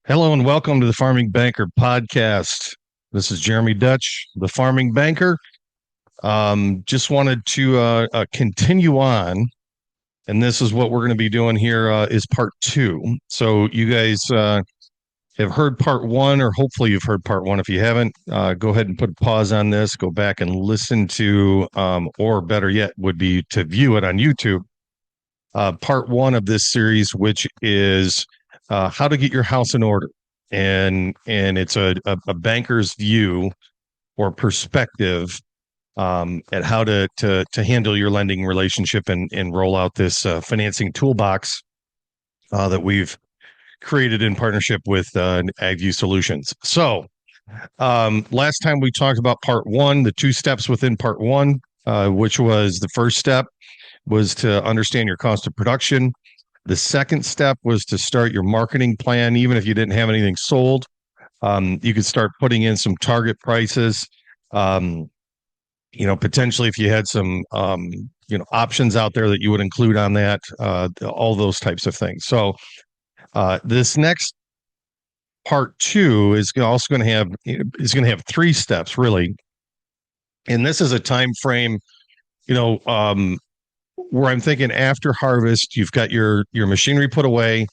Hello and welcome to the Farming Banker podcast. This is Jeremy Dutch, the Farming Banker. Just wanted to continue on, and this is what we're going to be doing here is part two. So you guys have heard part one, or hopefully you've heard part one. If you haven't, go ahead and put a pause on this, go back and listen to, or better yet, would be to view it on YouTube. Part one of this series, which is how to get your house in order, and it's a banker's view or perspective at how to handle your lending relationship and roll out this financing toolbox that we've created in partnership with AgView Solutions. So last time we talked about part one, the two steps within part one, which was the first step was to understand your cost of production. The second step was to start your marketing plan. Even if you didn't have anything sold, you could start putting in some target prices. Potentially if you had some, options out there that you would include on that, all those types of things. So this next part two is also going to have three steps really. And this is a time frame, where I'm thinking after harvest, you've got your machinery put away.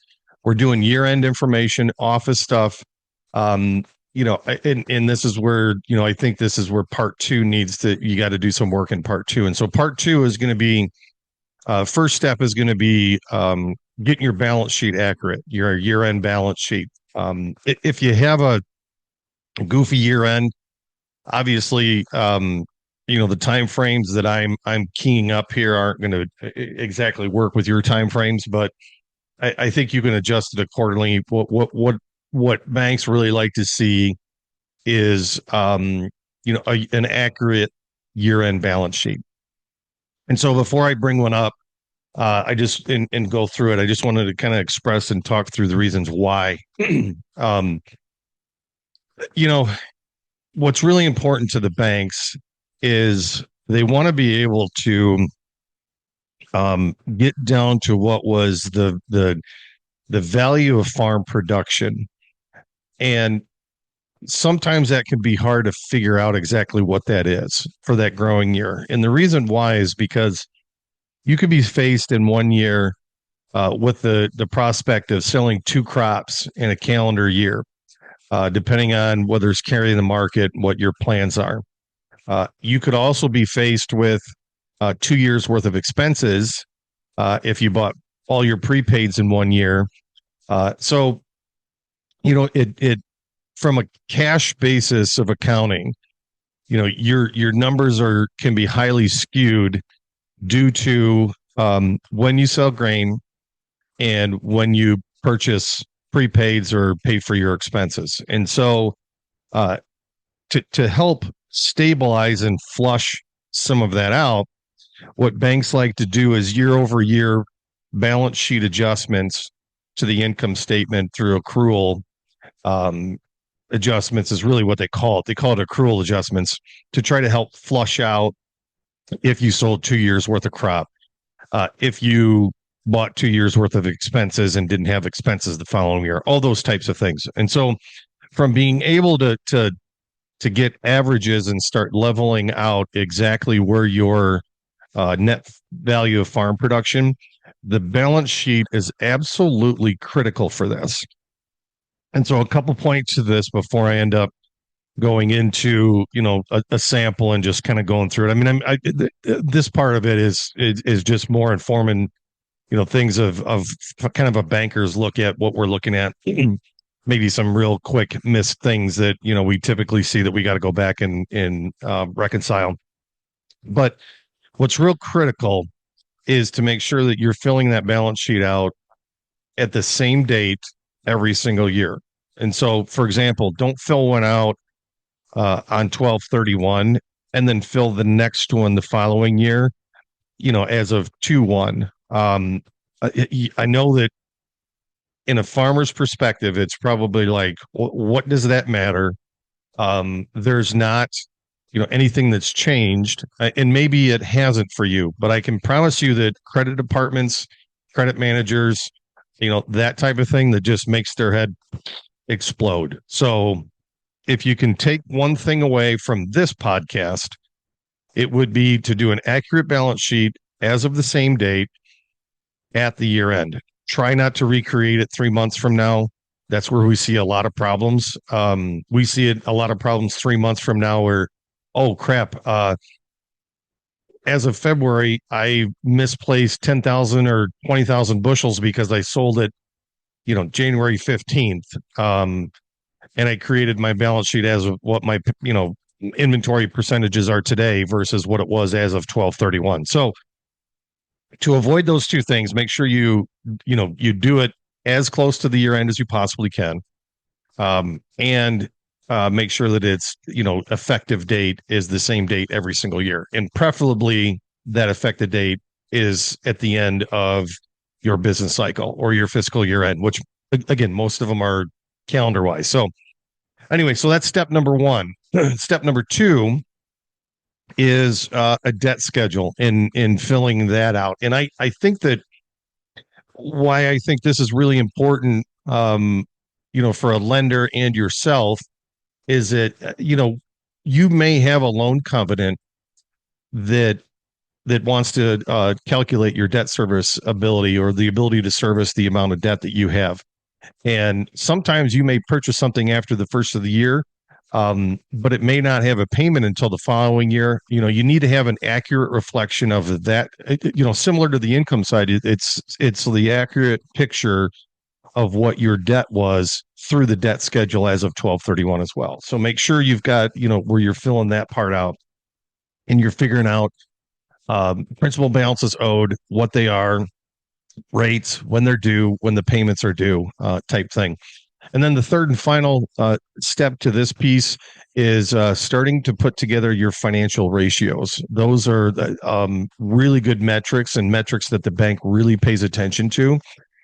We're doing year-end information, office stuff. And this is where, I think this is where part two you got to do some work in part two. And so part two is going to be, first step is going to be getting your balance sheet accurate, your year-end balance sheet. If you have a goofy year-end, obviously, the time frames that I'm keying up here aren't going to exactly work with your time frames, but I think you can adjust it accordingly. What banks really like to see is an accurate year-end balance sheet. And so before I bring one up, I just and go through it, I just wanted to kind of express and talk through the reasons why. What's really important to the banks is they want to be able to get down to what was the value of farm production. And sometimes that can be hard to figure out exactly what that is for that growing year. And the reason why is because you could be faced in one year with the prospect of selling two crops in a calendar year, depending on whether it's carrying the market, what your plans are. You could also be faced with 2 years worth of expenses if you bought all your prepaids in one year. So, it from a cash basis of accounting, your numbers can be highly skewed due to when you sell grain and when you purchase prepaids or pay for your expenses. And so, to help stabilize and flush some of that out, what banks like to do is year over year balance sheet adjustments to the income statement through accrual adjustments is really what they call it. They call it accrual adjustments to try to help flush out if you sold 2 years worth of crop, if you bought 2 years worth of expenses and didn't have expenses the following year, all those types of things. And so from being able to get averages and start leveling out exactly where your net value of farm production, the balance sheet is absolutely critical for this. And so a couple points to this before I end up going into a sample and just kind of going through it. I mean, this part of it is just more informing things of kind of a banker's look at what we're looking at. Maybe some real quick missed things that we typically see that we got to go back and reconcile. But what's real critical is to make sure that you're filling that balance sheet out at the same date every single year. And so, for example, don't fill one out on 12/31 and then fill the next one the following year, as of 2/1. I know that in a farmer's perspective, it's probably like, what does that matter? There's not, anything that's changed, and maybe it hasn't for you, but I can promise you that credit departments, credit managers, that type of thing that just makes their head explode. So if you can take one thing away from this podcast, it would be to do an accurate balance sheet as of the same date at the year end. Try not to recreate it 3 months from now. That's where we see a lot of problems. We see a lot of problems 3 months from now where, oh crap, as of February, I misplaced 10,000 or 20,000 bushels because I sold it, January 15th. And I created my balance sheet as of what my, inventory percentages are today versus what it was as of 12/31. So to avoid those two things, make sure you do it as close to the year end as you possibly can. And make sure that it's, effective date is the same date every single year. And preferably that effective date is at the end of your business cycle or your fiscal year end, which again, most of them are calendar wise. So anyway, so that's step number one. Step number two is a debt schedule in filling that out. And I think that why I think this is really important, for a lender and yourself is that, you may have a loan covenant that wants to calculate your debt service ability or the ability to service the amount of debt that you have. And sometimes you may purchase something after the first of the year, but it may not have a payment until the following year. You need to have an accurate reflection of that. Similar to the income side, it's the accurate picture of what your debt was through the debt schedule as of 12/31 as well. So make sure you've got, where you're filling that part out and you're figuring out principal balances owed, what they are, rates, when they're due, when the payments are due, type thing. And then the third and final step to this piece is starting to put together your financial ratios. Those are really good metrics and metrics that the bank really pays attention to.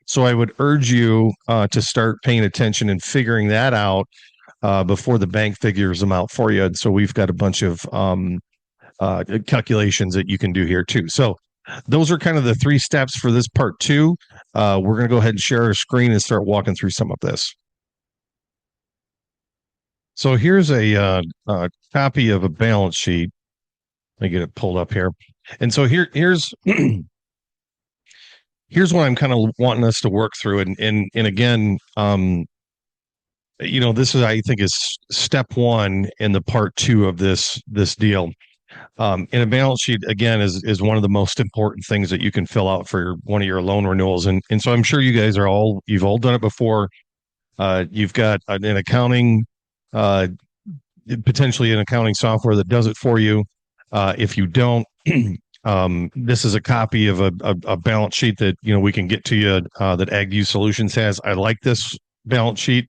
So I would urge you to start paying attention and figuring that out before the bank figures them out for you. And so we've got a bunch of calculations that you can do here too. So those are kind of the three steps for this part two. We're going to go ahead and share our screen and start walking through some of this. So here's a copy of a balance sheet. Let me get it pulled up here. And so here's here's what I'm kind of wanting us to work through. And again, this is, I think, is step one in the part two of this deal. And a balance sheet, again, is one of the most important things that you can fill out for one of your loan renewals. And so I'm sure you guys you've all done it before. You've got an accounting, potentially an accounting software that does it for you. If you don't, this is a copy of a balance sheet that, we can get to you, that AgView Solutions has. I like this balance sheet.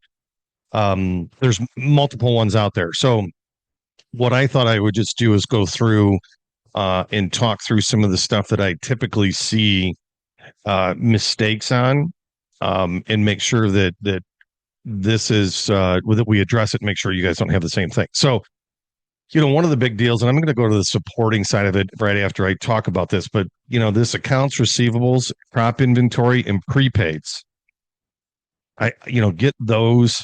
There's multiple ones out there. So what I thought I would just do is go through and talk through some of the stuff that I typically see mistakes on, and make sure that this is that we address it, make sure you guys don't have the same thing. So, one of the big deals, and I'm going to go to the supporting side of it right after I talk about this, but this accounts receivables, crop inventory, and prepaids, get those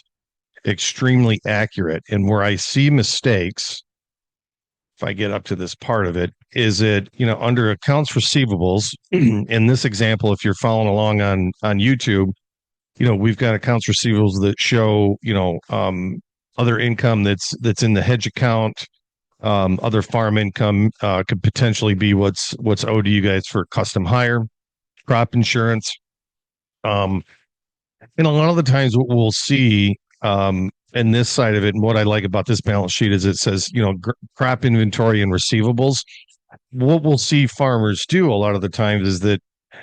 extremely accurate. And where I see mistakes, if I get up to this part of it, is it, under accounts receivables, in this example, if you're following along on YouTube, we've got accounts receivables that show, other income that's in the hedge account, other farm income, could potentially be what's owed to you guys for custom hire, crop insurance. And a lot of the times what we'll see, and this side of it, and what I like about this balance sheet is it says, crop inventory and receivables. What we'll see farmers do a lot of the times is that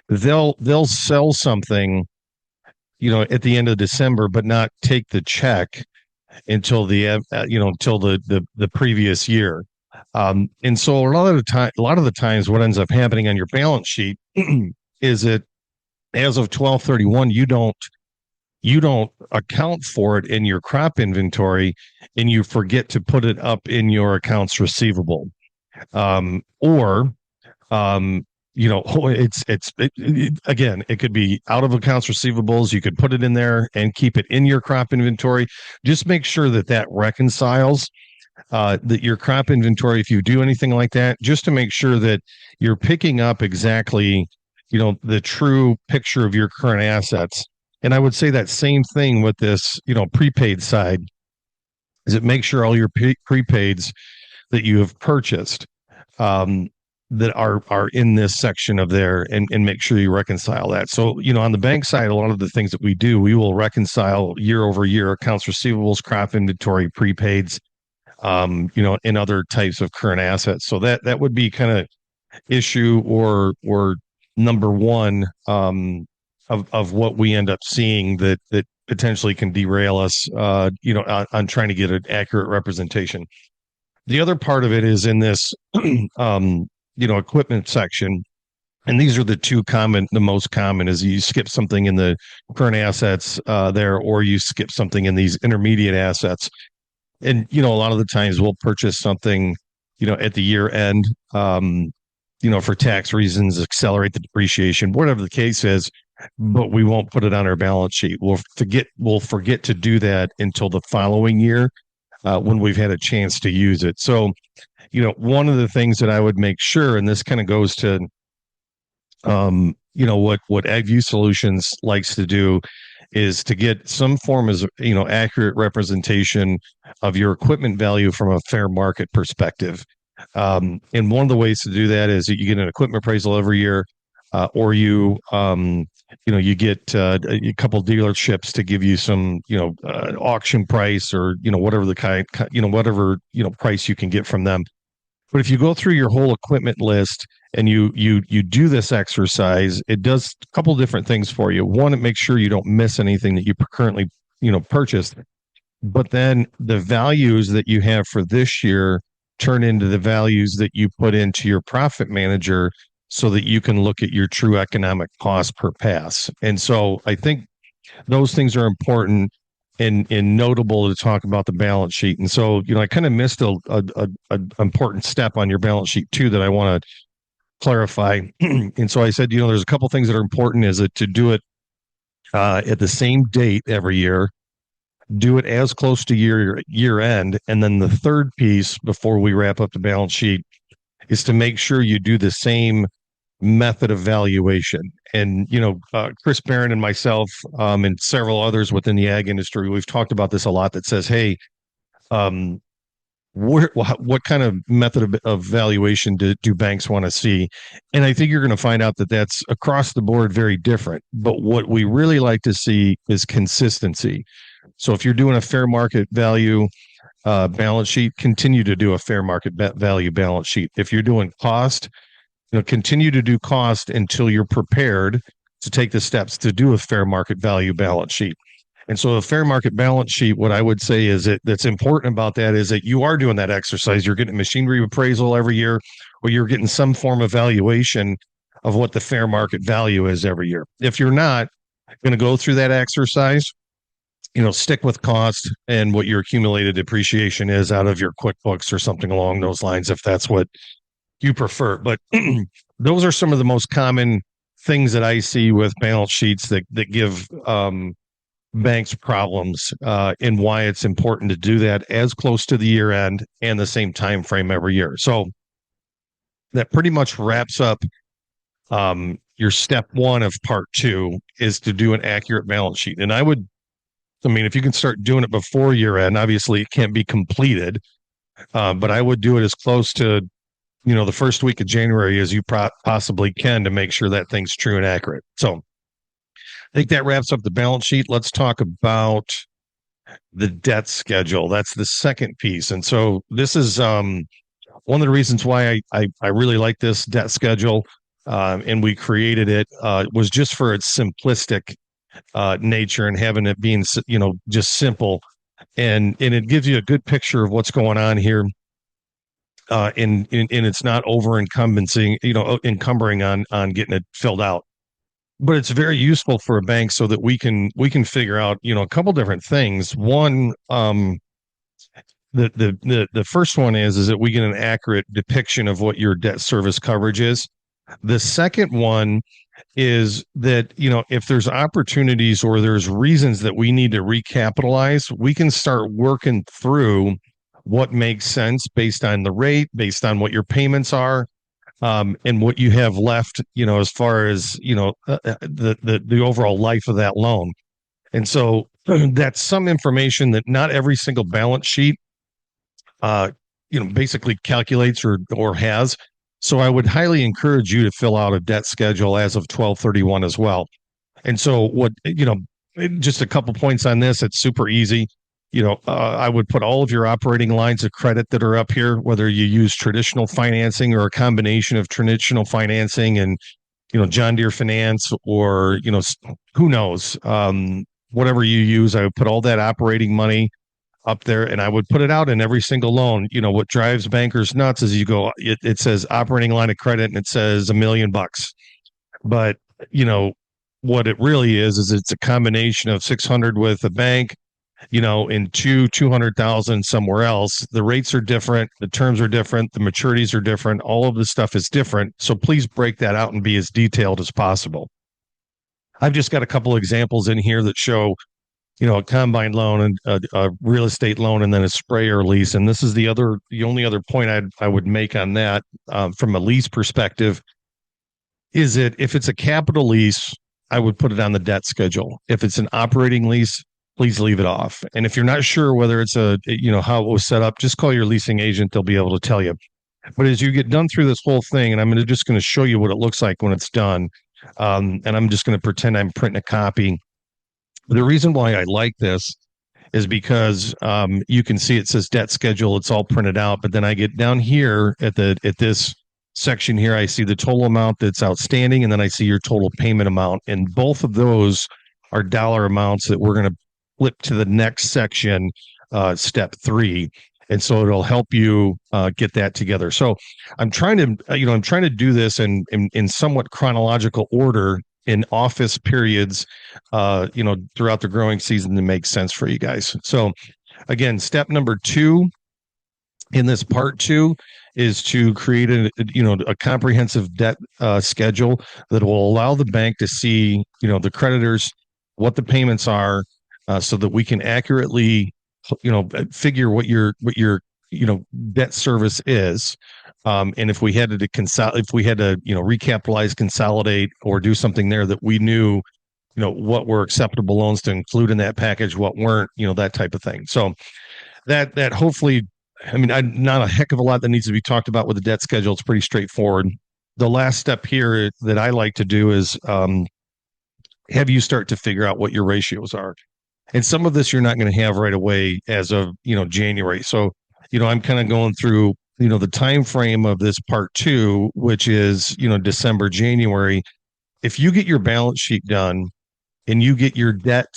they'll sell something, at the end of December, but not take the check until until the previous year. And so a lot of the times what ends up happening on your balance sheet is that as of 12/31, you don't account for it in your crop inventory, and you forget to put it up in your accounts receivable. Or again, it could be out of accounts receivables. You could put it in there and keep it in your crop inventory. Just make sure that that reconciles, that your crop inventory, if you do anything like that, just to make sure that you're picking up exactly, the true picture of your current assets. And I would say that same thing with this, prepaid side, is it make sure all your prepaids that you have purchased, um, that are in this section of there, and make sure you reconcile that. So, on the bank side, a lot of the things that we do, we will reconcile year over year accounts receivables, crop inventory, prepaids, in other types of current assets. So that would be kind of issue or number one, of what we end up seeing that potentially can derail us, on trying to get an accurate representation. The other part of it is in this, equipment section. And these are the most common is you skip something in the current assets, there, or you skip something in these intermediate assets. And, a lot of the times we'll purchase something, at the year end, for tax reasons, accelerate the depreciation, whatever the case is, but we won't put it on our balance sheet. We'll forget to do that until the following year, when we've had a chance to use it. So, one of the things that I would make sure, and this kind of goes to, what AgView Solutions likes to do, is to get some form of, accurate representation of your equipment value from a fair market perspective. And one of the ways to do that is that you get an equipment appraisal every year, or you get, a couple dealerships to give you some, auction price, or, whatever the kind, whatever, price you can get from them. But if you go through your whole equipment list and you do this exercise, it does a couple different things for you. One, it makes sure you don't miss anything that you currently, purchased. But then the values that you have for this year turn into the values that you put into your profit manager, so that you can look at your true economic cost per pass. And so I think those things are important and notable to talk about the balance sheet. And so, I kind of missed a important step on your balance sheet too that I want to clarify. And so I said, there's a couple things that are important. Is it to do it, at the same date every year, do it as close to year end, and then the third piece before we wrap up the balance sheet is to make sure you do the same method of valuation. And, Chris Barron and myself, and several others within the ag industry, we've talked about this a lot, that says, hey, what kind of method of valuation do banks want to see? And I think you're going to find out that that's across the board very different. But what we really like to see is consistency. So if you're doing a fair market value, balance sheet, continue to do a fair market value balance sheet. If you're doing cost, continue to do cost until you're prepared to take the steps to do a fair market value balance sheet. And so a fair market balance sheet, what I would say is that's important about that is that you are doing that exercise. You're getting machinery appraisal every year, or you're getting some form of valuation of what the fair market value is every year. If you're not going to go through that exercise, stick with cost and what your accumulated depreciation is out of your QuickBooks or something along those lines, if that's what you prefer. But those are some of the most common things that I see with balance sheets that give, banks problems, and why it's important to do that as close to the year end and the same time frame every year. So that pretty much wraps up, your step one of part two, is to do an accurate balance sheet. And if you can start doing it before year end, obviously it can't be completed, but I would do it as close to, the first week of January as you possibly can, to make sure that thing's true and accurate. So I think that wraps up the balance sheet. Let's talk about the debt schedule. That's the second piece. And so this is, one of the reasons why I really like this debt schedule, and we created it, was just for its simplistic, nature, and having it being, just simple, and it gives you a good picture of what's going on here, and it's not over encumbering on getting it filled out. But it's very useful for a bank, so that we can figure out, a couple different things. One, the first one is that we get an accurate depiction of what your debt service coverage is. The second one is that, if there's opportunities or there's reasons that we need to recapitalize, we can start working through what makes sense based on the rate, based on what your payments are, and what you have left, as far as, the overall life of that loan. And so that's some information that not every single balance sheet, uh, basically calculates or has. So I would highly encourage you to fill out a debt schedule as of 12/31 as well. And so just a couple points on this. It's super easy. I would put all of your operating lines of credit that are up here, whether you use traditional financing or a combination of traditional financing and, John Deere Finance, or, who knows, whatever you use. I would put all that operating money up there, and I would put it out in every single loan. What drives bankers nuts is it says operating line of credit and it says $1 million. But, you know, what it really is it's a combination of 600 with a bank, in 200,000 somewhere else. The rates are different, the terms are different, the maturities are different, all of the stuff is different. So please break that out and be as detailed as possible. I've just got a couple examples in here that show, a combine loan and a real estate loan, and then a sprayer lease. And this is the only other point I would make on that, from a lease perspective, is that if it's a capital lease, I would put it on the debt schedule. If it's an operating lease, please leave it off. And if you're not sure whether it's how it was set up, just call your leasing agent. They'll be able to tell you. But as you get done through this whole thing, and I'm just going to show you what it looks like when it's done, and I'm just going to pretend I'm printing a copy. The reason why I like this is because, you can see it says debt schedule. It's all printed out. But then I get down here at this section here, I see the total amount that's outstanding, and then I see your total payment amount. And both of those are dollar amounts that we're going to flip to the next section, step 3. And so it'll help you get that together. So I'm trying to do this in somewhat chronological order in office periods, throughout the growing season, to make sense for you guys. So again, step number 2 in this part 2 is to create a comprehensive debt schedule that will allow the bank to see, the creditors, what the payments are, so that we can accurately, figure what your debt service is. And if we had to recapitalize, consolidate, or do something there, that we knew, what were acceptable loans to include in that package, what weren't, that type of thing. So that hopefully, not a heck of a lot that needs to be talked about with the debt schedule. It's pretty straightforward. The last step here that I like to do is, have you start to figure out what your ratios are. And some of this you're not going to have right away as of, January. So, I'm kind of going through, the time frame of this part 2, which is, December, January. If you get your balance sheet done and you get your debt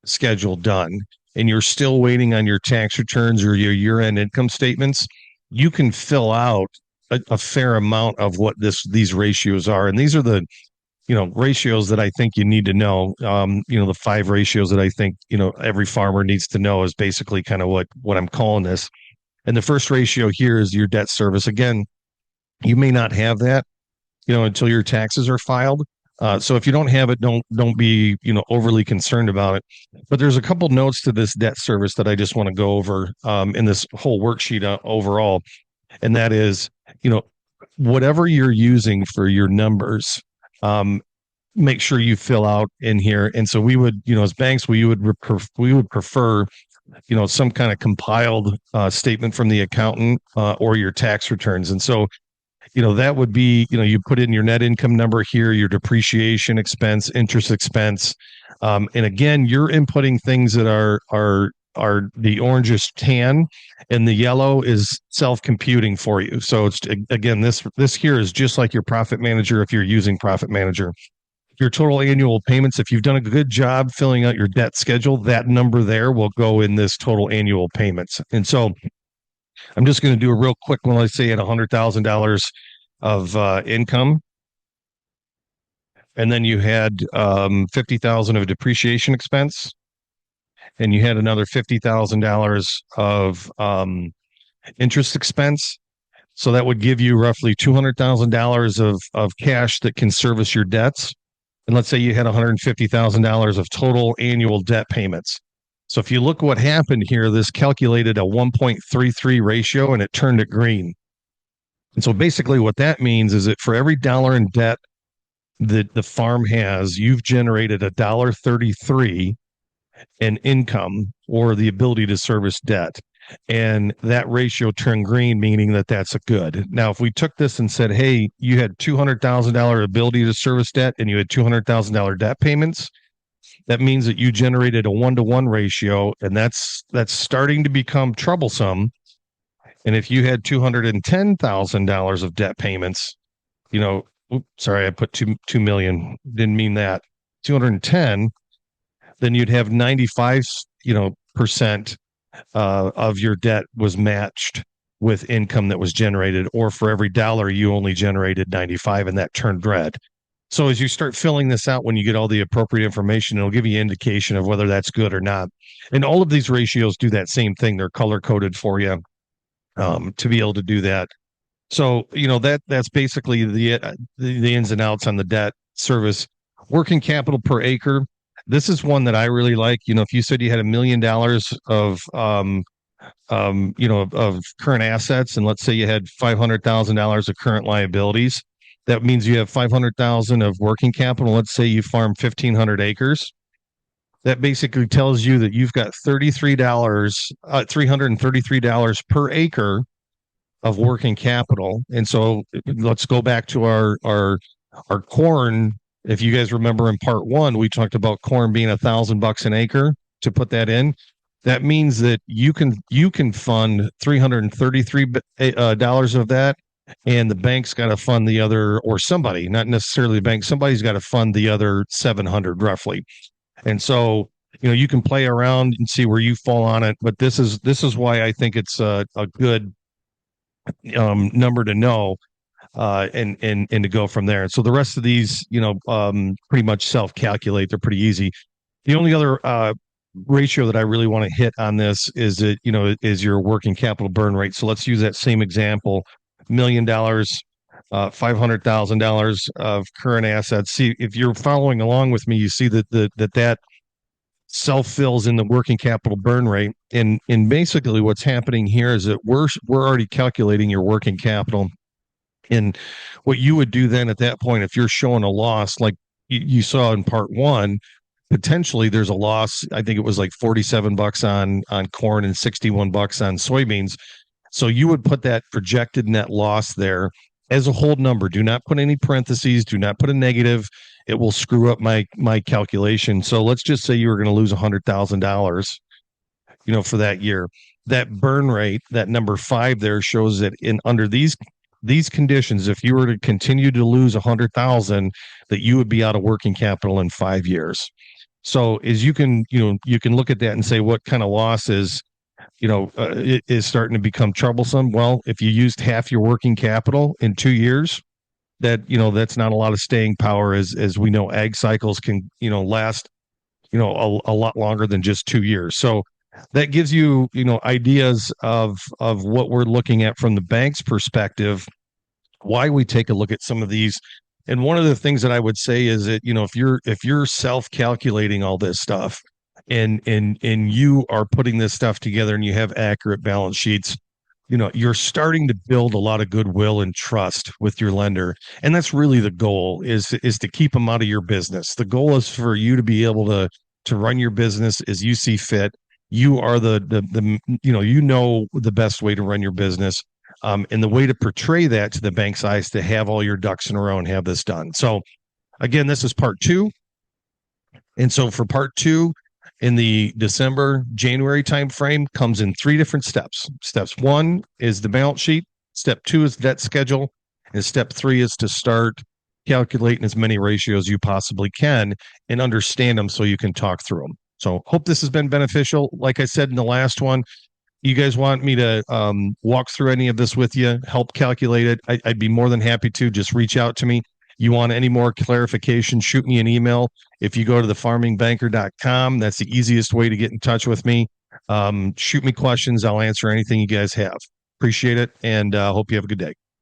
schedule done, and you're still waiting on your tax returns or your year-end income statements, you can fill out a fair amount of what these ratios are. And these are the, ratios that I think you need to know. The 5 ratios that I think, every farmer needs to know is basically kind of what I'm calling this. And the first ratio here is your debt service. Again, you may not have that, until your taxes are filed. So if you don't have it, don't be, overly concerned about it. But there's a couple notes to this debt service that I just want to go over, in this whole worksheet, overall. And that is, whatever you're using for your numbers, make sure you fill out in here. And so we would, as banks, we would prefer, some kind of compiled statement from the accountant, or your tax returns. And so, that would be, you put in your net income number here, your depreciation expense, interest expense. And again, you're inputting things that are the orange is tan and the yellow is self-computing for you. So it's, again, this here is just like your profit manager. If you're using profit manager, your total annual payments, if you've done a good job filling out your debt schedule, that number there will go in this total annual payments. And so I'm just going to do a real quick one. Let's say at $100,000 of income, and then you had 50,000 of depreciation expense, and you had another $50,000 of interest expense. So that would give you roughly $200,000 of cash that can service your debts. And let's say you had $150,000 of total annual debt payments. So if you look what happened here, this calculated a 1.33 ratio and it turned it green. And so basically what that means is that for every dollar in debt that the farm has, you've generated $1.33 in income or the ability to service debt. And that ratio turned green, meaning that that's a good. Now, if we took this and said, hey, you had $200,000 ability to service debt and you had $200,000 debt payments, that means that you generated a 1-to-1 ratio, and that's starting to become troublesome. And if you had $210,000 of debt payments, sorry, I put 2 million, didn't mean that. 210, then you'd have 95, percent of your debt was matched with income that was generated, or for every dollar you only generated 95, and that turned red. So as you start filling this out, when you get all the appropriate information, it'll give you an indication of whether that's good or not. And all of these ratios do that same thing. They're color coded for you to be able to do that. So, that's basically the ins and outs on the debt service. Working capital per acre. This is one that I really like. If you said you had $1 million of of current assets, and let's say you had $500,000 of current liabilities, that means you have 500,000 of working capital. Let's say you farm 1,500 acres. That basically tells you that you've got $333 per acre of working capital. And so let's go back to our corn. If you guys remember in part one, we talked about corn being $1,000 an acre to put that in. That means that you can fund $333 of that, and the bank's got to fund the other, or somebody, not necessarily the bank, somebody's got to fund the other 700 roughly. And so, you can play around and see where you fall on it, but this is why I think it's a good number to know, and to go from there. And so the rest of these, pretty much self-calculate. They're pretty easy. The only other ratio that I really want to hit on this is that, is your working capital burn rate. So let's use that same example. $1 million, $500,000 of current assets. See, if you're following along with me, you see that self-fills in the working capital burn rate. And basically what's happening here is that we're already calculating your working capital. And what you would do then at that point, if you're showing a loss, like you saw in part one, potentially there's a loss. I think it was like $47 on corn and $61 on soybeans. So you would put that projected net loss there as a whole number. Do not put any parentheses. Do not put a negative. It will screw up my calculation. So let's just say you were going to lose $100,000, for that year. That burn rate, that number 5 there, shows that under these conditions, if you were to continue to lose 100,000, that you would be out of working capital in 5 years. So as you can look at that and say, what kind of loss is starting to become troublesome. Well, if you used half your working capital in 2 years, that's not a lot of staying power, as we know ag cycles can, last, a lot longer than just 2 years. So that gives you, ideas of what we're looking at from the bank's perspective, why we take a look at some of these. And one of the things that I would say is that, if you're self-calculating all this stuff, and you are putting this stuff together and you have accurate balance sheets, you're starting to build a lot of goodwill and trust with your lender. And that's really the goal, is to keep them out of your business. The goal is for you to be able to run your business as you see fit. You are the best way to run your business. And the way to portray that to the bank's eyes, to have all your ducks in a row and have this done. So again, this is part 2. And so for part 2, in the January timeframe, comes in 3 different steps. Steps 1 is the balance sheet. Step 2 is debt schedule. And step 3 is to start calculating as many ratios you possibly can and understand them so you can talk through them. So hope this has been beneficial. Like I said in the last one, you guys want me to walk through any of this with you, help calculate it, I'd be more than happy to. Just reach out to me. You want any more clarification, shoot me an email. If you go to thefarmingbanker.com, that's the easiest way to get in touch with me. Shoot me questions. I'll answer anything you guys have. Appreciate it, and hope you have a good day.